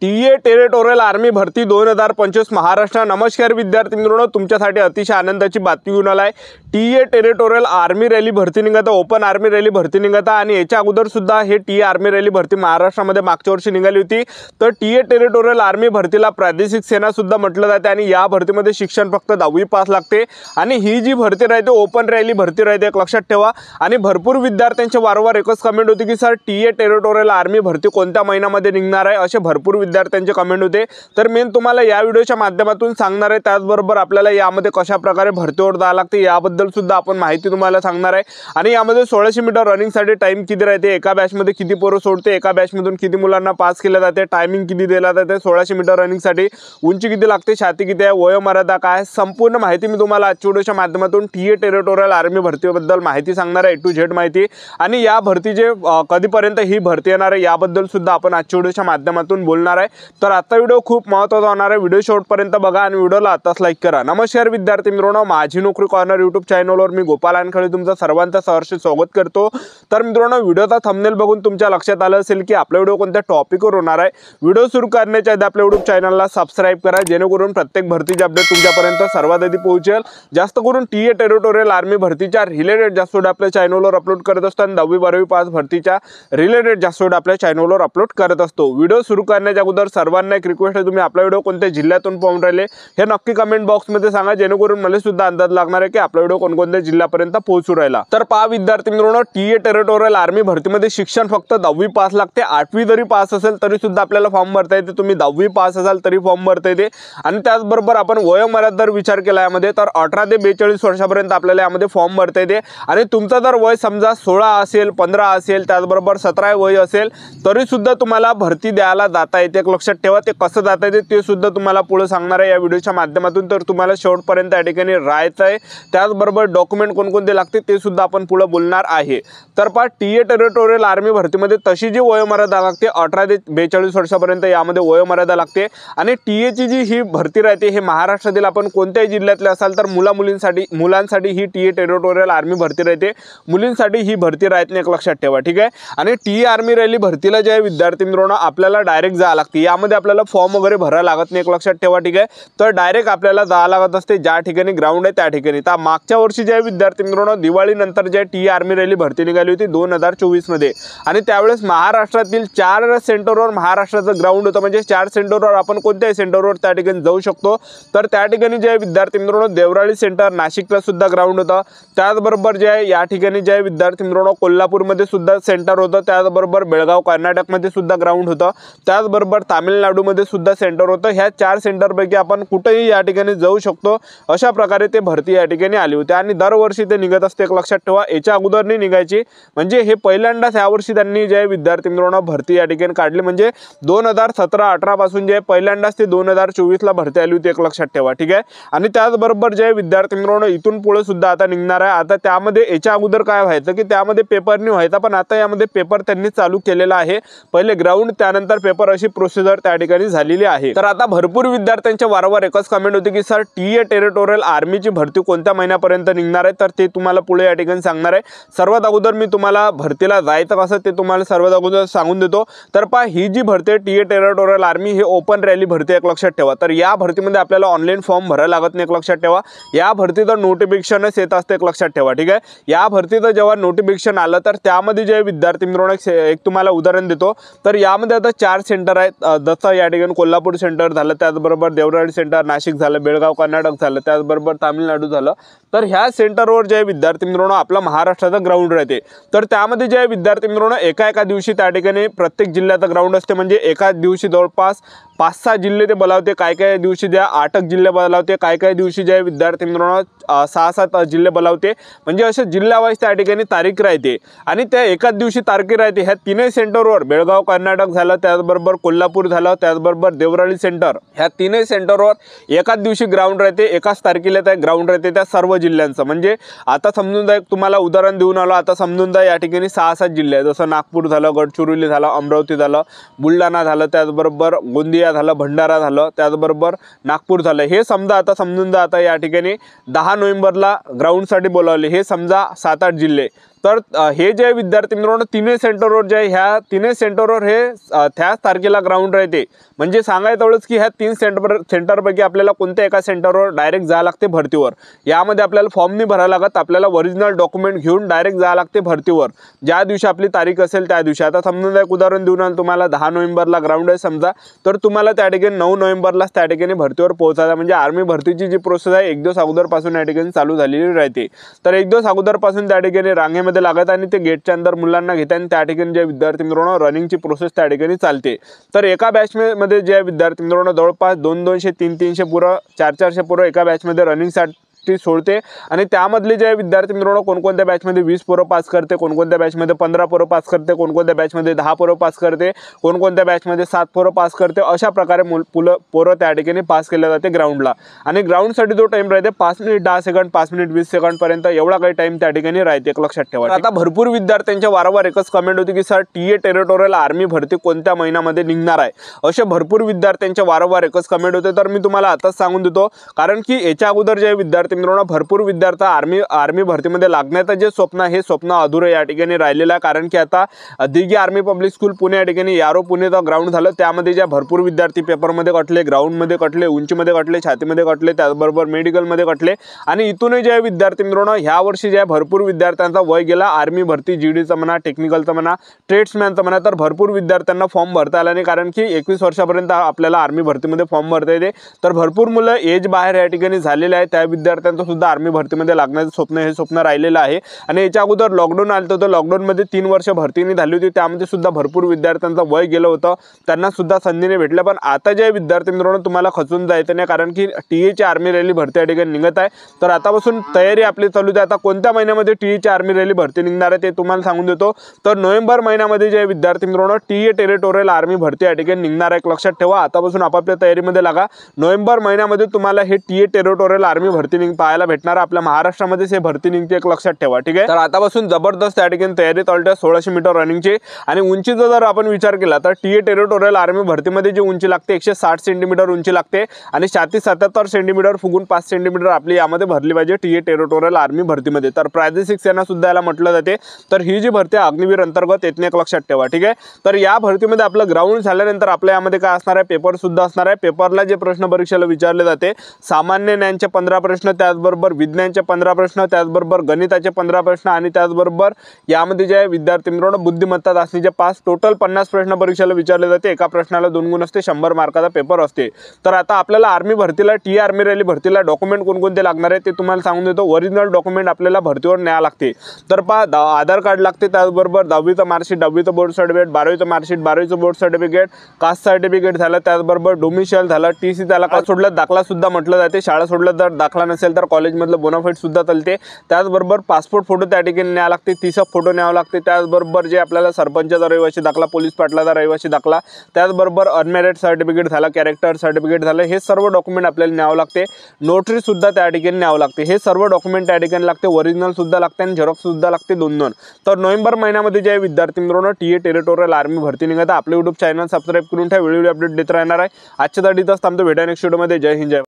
TA territorial army भरती 2025 महाराष्ट्र। नमस्कार विद्यार्थी मित्रांनो, तुमच्यासाठी अतिशय आनंदाची बातमी घेऊन आलाय। टीए टेरिटोरियल आर्मी रॅली भरती निघत आहे, ओपन आर्मी रॅली भरती निघत आहे आणि याच्या अगोदर सुद्धा हे टीए आर्मी रॅली भरती महाराष्ट्रामध्ये मागच्या वर्षी निघाली होती। तर टीए टेरिटोरियल आर्मी भरतीला प्रादेशिक सेना सुद्धा म्हटलं जाते आणि या भरतीमध्ये शिक्षण फक्त 10वी पास लागते आणि ही जी भरती राहते ओपन रॅली भरती राहते, एक लक्षात ठेवा। आणि भरपूर विद्यार्थ्यांचे वारंवार एकच कमेंट होती की सर टीए टेरिटोरियल आर्मी भरती कोणत्या महिन्यामध्ये निघणार आहे, असे भरपूर विद्यार्थ्यांचे कमेंट होते। तर मी तुम्हाला या व्हिडिओच्या माध्यमातून सांगणार आहे, त्याचबरोबर आपल्याला यामध्ये कशा प्रकारे भरतीवर जावं लागते याबद्दल सुद्धा आपण माहिती तुम्हाला सांगणार आहे। आणि यामध्ये 1600 मीटर रनिंगसाठी टाइम किती राहते, एका बॅचमध्ये किती पोरं सोडते, एका बॅचमधून किती मुलांना पास केले जाते, टायमिंग किती दिला जाते, 1600 मीटर रनिंगसाठी उंची किती लागते, छाती किती आहे, वयोमर्यादा काय, संपूर्ण माहिती मी तुम्हाला आजच्या व्हिडिओच्या माध्यमातून टीए टेरिटोरियल आर्मी भरतीबद्दल माहिती सांगणार आहे, A to Z माहिती। आणि या भरतीचे कधीपर्यंत ही भरती येणार आहे याबद्दल सुद्धा आपण आजच्या व्हिडिओच्या माध्यमातून बोलणार आहे। तर आता व्हिडिओ खूप महत्त्वाचा होणार आहे, व्हिडिओ शेवटपर्यंत बघा आणि व्हिडिओला आताच लाईक करा। नमस्कार विद्यार्थी मित्रांनो, माझी नोकरी कॉर्नर यूट्यूब चॅनलवर मी गोपाल अनखळे तुमचं सर्वांचं सहर्ष स्वागत करतो। तर मित्रांनो, व्हिडिओचा थंबनेल बघून तुमच्या लक्षात आलं असेल की आपला व्हिडिओ कोणत्या टॉपिकवर होणार आहे। व्हिडिओ सुरू करण्याच्या आधी आपल्या यूट्यूब चॅनलला सबस्क्राइब करा, जेणेकरून प्रत्येक भरतीचे अपडेट तुमच्यापर्यंत सर्वात आधी पोहोचेल। जास्त करून टीए टेरिटोरियल आर्मी भरतीच्या रिलेटेड जास्त व्हिडिओ आपल्या चॅनलवर अपलोड करत असतो आणि 10वी 12वी पास भरतीच्या रिलेटेड जास्त व्हिडिओ आपल्या चॅनलवर अपलोड करत असतो। व्हिडिओ सुरू करण्याच्या अगोदर सर्वांना एक रिक्वेस्ट आहे, तुम्ही आपला व्हिडिओ कोणत्या जिल्ह्यातून पाहून राहिले हे नक्की कमेंट बॉक्समध्ये सांगा, जेणेकरून मला सुद्धा अंदाज लागणार आहे की आपला व्हिडिओ कोणकोणत्या जिल्ह्यापर्यंत पोहोचू राहिला। तर पहा विद्यार्थी मित्रांनो, टीए टेरिटोरियल आर्मी भरतीमध्ये शिक्षण फक्त 10वी पास लागते। 8वी जरी पास असेल तरी सुद्धा आपल्याला फॉर्म भरता येते, तुम्ही 10वी पास असाल तरी फॉर्म भरता येते। आणि त्याचबरोबर आपण वयोमर्यादा विचार केला यामध्ये तर 18 ते 42 वर्षापर्यंत आपल्याला यामध्ये फॉर्म भरता येते। आणि तुमचा जर वय समजा 16 असेल, 15 असेल, त्याचबरोबर 17 वय असेल तरी सुद्धा तुम्हाला भरती द्यायला जाता येते, एक लक्षात ठेवा। ते कसं जाता येते ते सुद्धा तुम्हाला पुढे सांगणार आहे या व्हिडिओच्या माध्यमातून, तर तुम्हाला शेवटपर्यंत या ठिकाणी राहायचं आहे। त्याचबरोबर डॉक्युमेंट कोणकोणते लागते ते सुद्धा आपण पुढे बोलणार आहे। तर पहा, टीए टेरिटोरियल आर्मी भरतीमध्ये तशी जी वयोमर्यादा लागते 18 ते 42 वर्षापर्यंत यामध्ये वयोमर्यादा लागते। आणि टीएची जी ही भरती राहते हे महाराष्ट्रातील आपण कोणत्याही जिल्ह्यातले असाल तर मुलांसाठी ही टीए टेरिटोरियल आर्मी भरती राहते, मुलींसाठी ही भरती राहत नाही, एक लक्षात ठेवा, ठीक आहे। आणि टीए आर्मी रॅली भरतीला जे विद्यार्थी मित्रांनो आपल्याला डायरेक्ट जावं लागते, यामध्ये आपल्याला फॉर्म वगैरे भरायला लागत नाही, एक लक्षात ठेवा, ठीक आहे। तर डायरेक्ट आपल्याला जावं लागत असते ज्या ठिकाणी ग्राउंड आहे त्या ठिकाणी। तर मागच्या वर्षी जे विद्यार्थी मित्रांनो दिवाळीनंतर जे टीए आर्मी रॅली भरती निघाली होती 2024 मध्ये, आणि त्यावेळेस महाराष्ट्रातील 4 सेंटरवर महाराष्ट्राचं ग्राउंड होतं, म्हणजे 4 सेंटरवर आपण कोणत्याही सेंटरवर त्या ठिकाणी जाऊ शकतो। तर त्या ठिकाणी जे विद्यार्थी मित्रांनो देवराळी सेंटर नाशिकला सुद्धा ग्राउंड होतं, त्याचबरोबर जे या ठिकाणी जे विद्यार्थी मित्रांनो कोल्हापूरमध्ये सुद्धा सेंटर होतं, त्याचबरोबर बेळगाव कर्नाटकमध्ये सुद्धा ग्राउंड होतं, त्याचबरोबर तामिळनाडूमध्ये सुद्धा सेंटर होतं। ह्या 4 सेंटरपैकी आपण कुठेही या ठिकाणी जाऊ शकतो, अशा प्रकारे ते भरती या ठिकाणी आली होती आणि दरवर्षी ते निघत असते, एक लक्षात ठेवा। याच्या अगोदर नाही निघायची, म्हणजे हे पहिल्यांदाच यावर्षी त्यांनी जे विद्यार्थी मित्रांनो भरती या ठिकाणी काढली, म्हणजे 2017-18 पासून जे पहिल्यांदाच ते 2024 ला भरती आली होती, एक लक्षात ठेवा, ठीक आहे। आणि त्याचबरोबर जे विद्यार्थी मित्रांनो इथून पुढे सुद्धा आता निघणार आहे। आता त्यामध्ये याच्या अगोदर काय व्हायचं की त्यामध्ये पेपर नाही व्हायचा, पण आता यामध्ये पेपर त्यांनी चालू केलेला आहे, पहिले ग्राउंड त्यानंतर पेपर, अशी प्रोसिजर त्या ठिकाणी झालेली आहे। तर आता भरपूर विद्यार्थ्यांचे वारंवार एकच कमेंट होते की सर टीए टेरिटोरियल आर्मीची भरती कोणत्या महिन्यापर्यंत निघणार आहे, तर ते तुम्हाला पुढे या ठिकाणी सांगणार आहे। सर्वात अगोदर मी तुम्हाला भरतीला जायचं कसं ते तुम्हाला सर्वात अगोदर सांगून देतो। तर पहा, ही जी भरती आहे टीए टेरिटोरियल आर्मी हे ओपन रॅली भरती, एक लक्षात ठेवा। तर या भरतीमध्ये आपल्याला ऑनलाईन फॉर्म भरायला लागत नाही, एक लक्षात ठेवा। या भरतीचं नोटिफिकेशनच येत असते, एक लक्षात ठेवा, ठीक आहे। या भरतीचं जेव्हा नोटिफिकेशन आलं तर त्यामध्ये जे विद्यार्थी मित्रांनो एक तुम्हाला उदाहरण देतो। तर यामध्ये आता 4 सेंटर आहेत, जसं या ठिकाणी कोल्हापूर सेंटर झालं, त्याचबरोबर देवराळी सेंटर नाशिक झालं, बेळगाव कर्नाटक झालं, त्याचबरोबर तामिळनाडू झालं। तर ह्या सेंटरवर जे विद्यार्थी मित्रांनो आपला महाराष्ट्राचं ग्राउंड राहते, तर त्यामध्ये जे विद्यार्थी मित्रांनो एका दिवशी त्या ठिकाणी प्रत्येक जिल्ह्याचं ग्राउंड असते, म्हणजे एकाच दिवशी जवळपास 5-6 जिल्हे ते बोलावते, काय दिवशी ज्या 8 जिल्हे बोलावते, काय दिवशी जे विद्यार्थी मित्रांनो 6-7 जिल्हे बोलावते, म्हणजे असे जिल्ह्यावाईज त्या ठिकाणी तारीख राहते। आणि त्या एकाच दिवशी तारखे राहते ह्या 3 सेंटरवर, बेळगाव कर्नाटक झालं, त्याचबरोबर कोल्हापूर झालं, त्याचबरोबर देवराळी सेंटर, ह्या 3 सेंटरवर एकाच दिवशी ग्राउंड राहते, एकाच तारखेला त्या ग्राउंड राहते त्या सर्व जिल्ह्यांचं। म्हणजे आता समजून जा, तुम्हाला उदाहरण देऊन आलो, आता समजून जा या ठिकाणी 6-7 जिल्हे आहेत, जसं नागपूर झालं, गडचिरोली झालं, अमरावती झालं, बुलढाणा झालं, त्याचबरोबर गोंदिया झालं, भंडारा झालं, त्याचबरोबर नागपूर झालं। हे समजा आता समजून जा, आता या ठिकाणी 10 नोव्हेंबरला ग्राउंडसाठी बोलावले, हे समजा 7-8 जिल्हे। तर हे जे विद्यार्थी मित्रांनो तिन्ही सेंटरवर जे आहे ह्या तिन्ही सेंटरवर हे त्याच तारखेला ग्राउंड राहते। म्हणजे सांगायचं एवढंच की ह्या 3 सेंटरपैकी आपल्याला कोणत्या एका सेंटरवर डायरेक्ट जावं लागते भरतीवर। यामध्ये आपल्याला फॉर्म नाही भरायला लागत, आपल्याला ओरिजिनल डॉक्युमेंट घेऊन डायरेक्ट जावं लागते भरतीवर ज्या दिवशी आपली तारीख असेल त्या दिवशी। आता समजून एक उदाहरण देऊन तुम्हाला 10 नोव्हेंबरला ग्राउंड आहे समजा, तर तुम्हाला त्या ठिकाणी 9 नोव्हेंबरलाच त्या ठिकाणी भरतीवर पोहोचायला, म्हणजे आर्मी भरतीची जी प्रोसेस आहे 1 दिवस अगोदरपासून या ठिकाणी चालू झालेली राहते। तर 1 दिवस अगोदरपासून त्या ठिकाणी रांगेमध्ये लागत आणि ते गेटच्या अंदर मुलांना घेतात आणि त्या ठिकाणी जे विद्यार्थी मित्रांनो रनिंगची प्रोसेस त्या ठिकाणी चालते। तर एका बॅचमध्ये जे विद्यार्थी मित्रांनो जवळपास 200-200 300-300 पुरं 400-400 पुरं एका बॅचमध्ये रनिंगसाठी सोडते आणि त्यामधले जे विद्यार्थी मित्रांनो कोणकोणत्या बॅचमध्ये 20 पोरं पास करते, कोणकोणत्या बॅचमध्ये 15 पोरं पास करते, कोणकोणत्या बॅचमध्ये 10 पोरं पास करते, कोणकोणत्या बॅचमध्ये 7 पोरं पास करते, अशा प्रकारे पोरं त्या ठिकाणी पास केले जाते ग्राउंडला। आणि ग्राउंडसाठी जो टाइम राहते 5 मिनिट 10 सेकंड 5 मिनिट 20 सेकंड पर्यंत एवढा काही टाइम त्या ठिकाणी राहते, एक लक्षात ठेवा। आता भरपूर विद्यार्थ्यांच्या वारंवार एकच कमेंट होती की सर टीए टेरिटोरियल आर्मी भरती कोणत्या महिन्यामध्ये निघणार आहे, असे भरपूर विद्यार्थ्यांच्या वारंवार एकच कमेंट होते। तर मी तुम्हाला आताच सांगून देतो, कारण की याच्या अगोदर जे विद्यार्थी मित्रांनो भरपूर विद्यार्थी आर्मी भरतीमध्ये लागण्याचं जे स्वप्न हे स्वप्न अधुरे या ठिकाणी राहिलेलं आहे। कारण की आता Dighi army public school Pune या ठिकाणी यारो पुणेचं ग्राउंड झालं, त्यामध्ये ज्या भरपूर विद्यार्थी पेपरमध्ये कटले, ग्राउंडमध्ये कटले, उंचीमध्ये कटले, छातीमध्ये कटले, त्याचबरोबर मेडिकलमध्ये कटले आणि इथूनही जे विद्यार्थी मित्रांनो ह्या वर्षी ज्या भरपूर विद्यार्थ्यांचा वय गेला आर्मी भरती जीडीचं म्हणा, टेक्निकलचं म्हणा, ट्रेड्समॅनचं म्हणा, तर भरपूर विद्यार्थ्यांना फॉर्म भरता आला नाही। कारण की 21 वर्षापर्यंत आपल्याला आर्मी भरतीमध्ये फॉर्म भरता येते। तर भरपूर मुलं एज बाहेर या ठिकाणी झालेले आहे, त्या विद्यार्थ्यांचं सुद्धा आर्मी भरतीमध्ये लागण्याचं स्वप्न हे स्वप्न राहिलेलं आहे। आणि याच्या अगोदर लॉकडाऊन आलं होतं, लॉकडाऊनमध्ये 3 वर्ष भरतीने झाली होती, त्यामध्ये सुद्धा भरपूर विद्यार्थ्यांचं वय गेलं होतं, त्यांना सुद्धा संधीने भेटलं। पण आता जे विद्यार्थी मित्रांनो तुम्हाला खचून जायचं नाही, कारण की टीएची आर्मी रॅली भरती या ठिकाणी निघत आहे। तर आतापासून तयारी आपली चालू आहे। आता कोणत्या महिन्यामध्ये टीएची आर्मी रॅली भरती निघणार आहे ते तुम्हाला सांगून देतो। तर नोव्हेंबर महिन्यामध्ये जे विद्यार्थी मित्रांनो टीए टेरिटोरियल आर्मी भरती या ठिकाणी निघणार आहे, एक लक्षात ठेवा। आतापासून आपापल्या तयारीमध्ये लागा, नोव्हेंबर महिन्यामध्ये तुम्हाला हे टीए टेरिटोरियल आर्मी भरती पाहायला भेटणार, आपल्या महाराष्ट्रामध्ये हे भरती निघते, एक लक्षात ठेवा, ठीक आहे। तर आतापासून जबरदस्त त्या ठिकाणी तयारी चालू आहे 1600 मीटर रनिंगची। आणि उंचीचा जर आपण विचार केला तर टीए टेरिटोरियल आर्मी भरतीमध्ये जी उंची लागते 160 सेंटीमीटर उंची लागते आणि 77 सेंटीमीटर फुगून 5 सेंटीमीटर आपली यामध्ये भरली पाहिजे टीए टेरिटोरियल आर्मी भरतीमध्ये। तर प्रादेशिक सेना सुद्धा याला म्हटलं जाते। तर ही जी भरती अग्निवीर अंतर्गत येते, एक लक्षात ठेवा, ठीक आहे। तर या भरतीमध्ये आपलं ग्राउंड झाल्यानंतर आपल्या यामध्ये काय असणार आहे, पेपर सुद्धा असणार आहे। पेपरला जे प्रश्न परीक्षेला विचारले जाते, सामान्य ज्ञानचे 15 प्रश्न, त्याचबरोबर विज्ञानचे 15 प्रश्न, त्याचबरोबर गणिताचे 15 प्रश्न आणि त्याचबरोबर यामध्ये जे विद्यार्थी मित्रांनो बुद्धिमत्ता चाचणीचे 5 टोटल 50 प्रश्न परीक्षेला विचारले जाते। एका प्रश्नाला 2 गुण असते, 100 मार्काचा पेपर असते। तर आता आपल्याला आर्मी भरतीला टी आर्मी रॅली भरतीला डॉक्युमेंट कोणकोणते लागणार आहे ते तुम्हाला सांगून देतो। ओरिजिनल डॉक्युमेंट आपल्याला भरतीवर न्यावं लागते। तर आधार कार्ड लागते, त्याचबरोबर 10वीचं मार्कशीट, 10वीचं बोर्ड सर्टिफिकेट, 12वीचं मार्कशीट, 12वीचं बोर्ड सर्टिफिकेट, कास्ट सर्टिफिकेट झालं, त्याचबरोबर डोमिसाइल झालं, टीसी त्याला का सोडलं दाखला सुद्धा म्हटलं जाते। शाळा सोडलं तर दाखला नसेल तर कॉलेजमधलं बोनाफाईड सुद्धा चालते। त्याचबरोबर पासपोर्ट फोटो त्या ठिकाणी न्यावं लागते, 30 फोटो न्यावं लागते। त्याचबरोबर जे आपल्याला सरपंचाचा रहिवासी दाखला, पोलीस पाटलाचा रहिवासी दाखला, त्याचबरोबर अनमॅरिड सर्टिफिकेट झालं, कॅरेक्टर सर्टिफिकेट झालं, हे सर्व डॉक्युमेंट आपल्याला न्यावं लागते। नोटरी सुद्धा त्या ठिकाणी न्यावं लागते। हे सर्व डॉक्युमेंट त्या ठिकाणी लागते, ओरिजिनल सुद्धा लागते आणि झेरॉक्स सुद्धा लागते, 2-2। तर नोव्हेंबर महिन्यामध्ये जे विद्यार्थी मित्रांनो टीए टेरिटोरियल आर्मी भरती निघत आहे, आपले YouTube चॅनल सबस्क्राइब करून ठेवा, व्हिडिओ अपडेट देत राहणार आहे। आजच्या साठी थांबतो, भेटा नेक्स्ट व्हिडिओमध्ये। जय हिंद, जय